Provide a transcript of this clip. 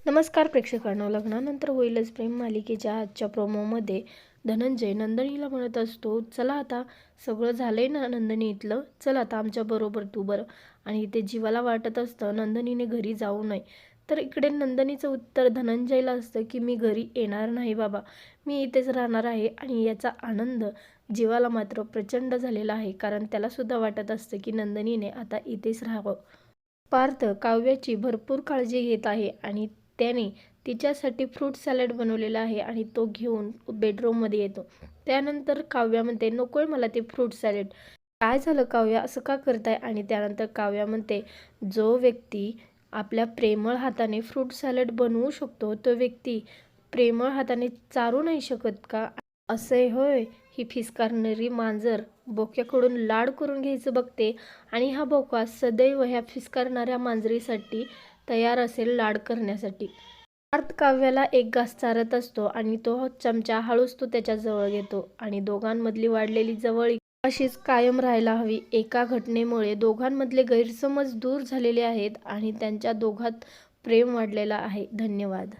नमस्कार प्रेक्षकांनो, लग्नानंतर होईलच प्रेम मालिकेच्या आजच्या प्रोमोमध्ये धनंजय नंदिनीला म्हणत असतो, चला आता सगळं झालंय ना नंदिनी, इथलं चल आता आमच्याबरोबर तू बरं. आणि इथे जीवाला वाटत असतं नंदिनीने घरी जाऊ नये. तर इकडे नंदिनीचं उत्तर धनंजयला असतं की मी घरी येणार नाही बाबा, मी इथेच राहणार आहे. आणि याचा आनंद जीवाला मात्र प्रचंड झालेला आहे, कारण त्यालासुद्धा वाटत असतं की नंदिनीने आता इथेच राहावं. पार्थ काव्याची भरपूर काळजी घेत आहे आणि त्याने तिच्यासाठी फ्रूट सॅलड बनवलेला आहे आणि तो घेऊन बेडरूममध्ये येतो. त्यानंतर काव्या म्हणते, नकोय मला ते फ्रूट सॅलड. काय झालं काव्या, असं का करताय? आणि त्यानंतर काव्या म्हणते, जो व्यक्ती आपल्या प्रेमळ हाताने फ्रूट सॅलड बनवू शकतो तो व्यक्ती प्रेमळ हाताने चारू नाही शकत का? असे होय, ही फिसकारणारी मांजर बोक्याकडून लाड करून घ्यायचं बघते आणि हा बोका सदैव ह्या फिसकारणाऱ्या मांजरीसाठी तयार असेल लाड करण्यासाठी. पार्थ काव्याला एक घास चारत असतो आणि तो चमचा हळूच तो त्याच्या जवळ घेतो आणि दोघांमधली वाढलेली जवळीक अशीच कायम राहायला हवी. एका घटनेमुळे दोघांमधले गैरसमज दूर झालेले आहेत आणि त्यांच्या दोघात प्रेम वाढलेला आहे. धन्यवाद.